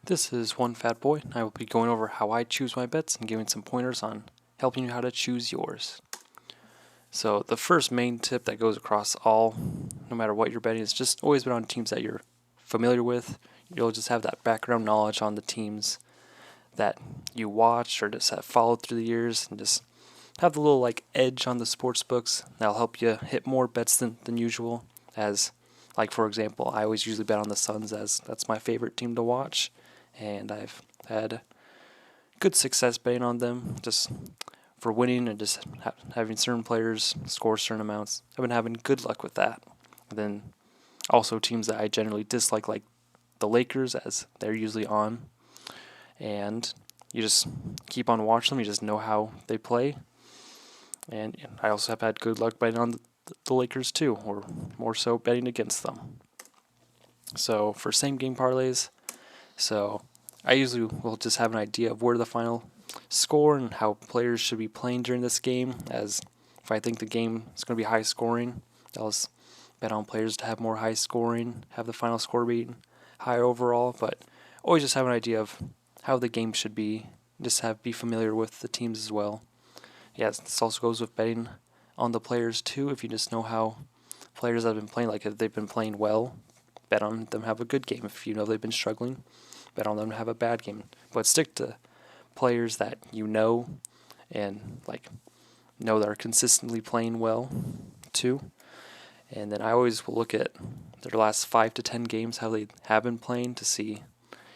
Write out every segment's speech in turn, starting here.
This is One Fat Boy. I will be going over how I choose my bets and giving some pointers on helping you how to choose yours. So the first main tip that goes across all, no matter what you're betting, is just always bet on teams that you're familiar with. You'll just have that background knowledge on the teams that you watch or just have followed through the years, and just have the little edge on the sports books. That'll help you hit more bets than usual. As for example, I always usually bet on the Suns as that's my favorite team to watch, and I've had good success betting on them just for winning and just having certain players score certain amounts. I've been having good luck with that. And then also teams that I generally dislike, like the Lakers, as they're usually on, and you just keep on watching them. You just know how they play, and I also have had good luck betting on the Lakers too, or more so betting against them. So for same game parlays, so I usually will just have an idea of where the final score and how players should be playing during this game. As if I think the game is going to be high scoring, I'll just bet on players to have more high scoring, have the final score be higher overall. But always just have an idea of how the game should be. Just be familiar with the teams as well. Yes, this also goes with betting on the players too. If you just know how players have been playing, like if they've been playing well, bet on them have a good game. If you know they've been struggling, bet on them to have a bad game. But stick to players that you know and know that are consistently playing well too. And then I always will look at their last 5 to 10 games, how they have been playing, to see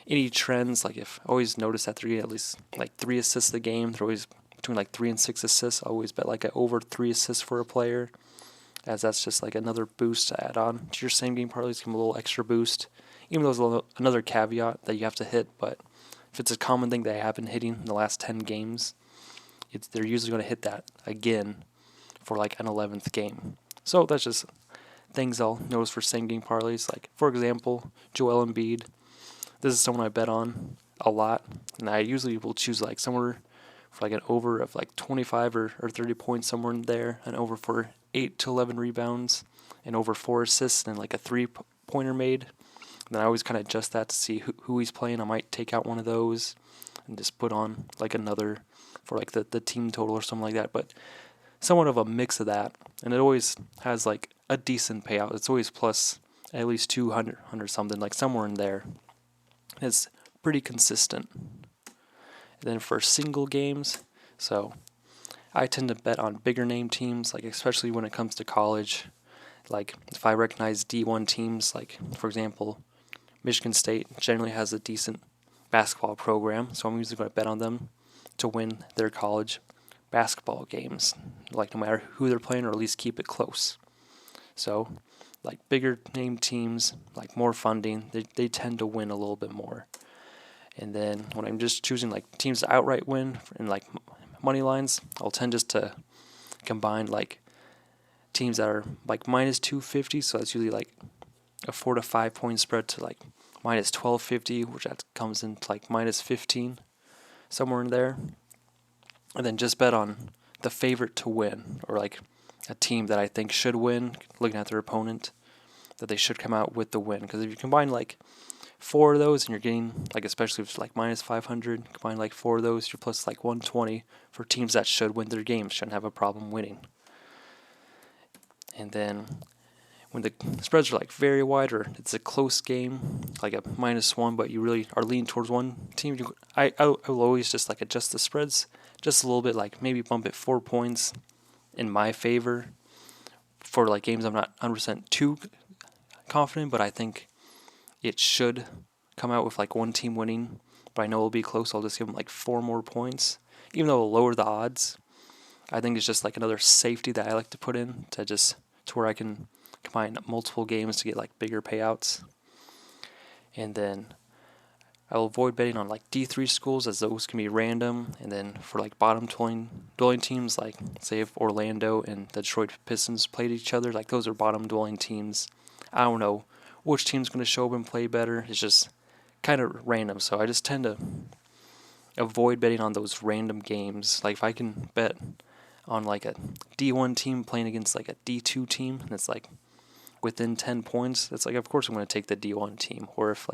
any trends. If I always notice that they're getting at least 3 assists a game, they're always between 3 and 6 assists. I always bet over 3 assists for a player, as that's just another boost to add on to your same game parlays. Give them a little extra boost, even though there's another caveat that you have to hit. But if it's a common thing they have been hitting in the last 10 games, they're usually going to hit that again for an 11th game. So that's just things I'll notice for same game parlays. For example, Joel Embiid. This is someone I bet on a lot, and I usually will choose somewhere for an over of 25 or 30 points, somewhere in there, and over for 8 to 11 rebounds, and over 4 assists, and a 3-pointer made. And then I always kind of adjust that to see who he's playing. I might take out one of those and just put on another for the team total or something like that. But somewhat of a mix of that, and it always has a decent payout. It's always plus at least 200 something, somewhere in there. It's pretty consistent. And then for single games, so I tend to bet on bigger name teams, especially when it comes to college. If I recognize D1 teams, for example, Michigan State generally has a decent basketball program, so I'm usually going to bet on them to win their college basketball games, no matter who they're playing, or at least keep it close. So, bigger name teams, more funding, they tend to win a little bit more. And then when I'm just choosing teams to outright win in money lines, I'll tend just to combine teams that are minus 250, so that's usually a 4 to 5 point spread, to minus 1250, which that comes in minus 15, somewhere in there. And then just bet on the favorite to win, or a team that I think should win, looking at their opponent, that they should come out with the win. Because if you combine 4 of those, and you're getting especially if it's minus 500, combine 4 of those, you're plus 120 for teams that should win their games, shouldn't have a problem winning. And then when the spreads are very wide, or it's a close game, a -1, but you really are leaning towards one team, I will always just adjust the spreads just a little bit, maybe bump it 4 points in my favor for games I'm not 100% too confident, but I think it should come out with one team winning, but I know it'll be close. I'll just give them 4 more points, even though it'll lower the odds. I think it's just another safety that I like to put in to where I can combine multiple games to get bigger payouts. And then I'll avoid betting on D3 schools, as those can be random. And then for bottom dwelling teams, say if Orlando and the Detroit Pistons played each other, those are bottom dwelling teams. I don't know which team's going to show up and play better. It's just kind of random, so I just tend to avoid betting on those random games. If I can bet on a D1 team playing against a D2 team, and it's within 10 points, it's of course I'm going to take the D1 team. Or if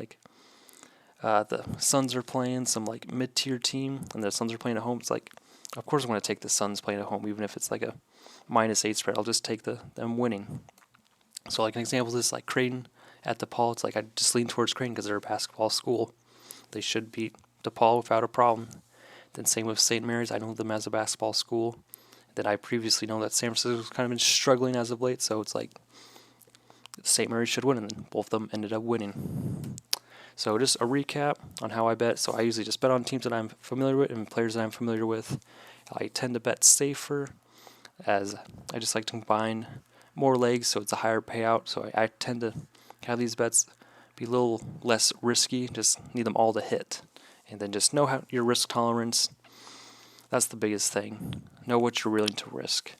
the Suns are playing some like mid-tier team, and the Suns are playing at home. It's like, of course I'm going to take the Suns playing at home, even if it's like a -8 spread. I'll just take them winning. So like an example is like Creighton at DePaul. It's like I just lean towards Creighton because they're a basketball school. They should beat DePaul without a problem. Then same with St. Mary's. I know them as a basketball school. Then I previously know that San Francisco's kind of been struggling as of late, so it's like St. Mary's should win, and then both of them ended up winning. So just a recap on how I bet. So I usually just bet on teams that I'm familiar with and players that I'm familiar with. I tend to bet safer, as I just like to combine more legs, so it's a higher payout. So I tend to have these bets be a little less risky. Just need them all to hit, and then just know your risk tolerance. That's the biggest thing. Know what you're willing to risk.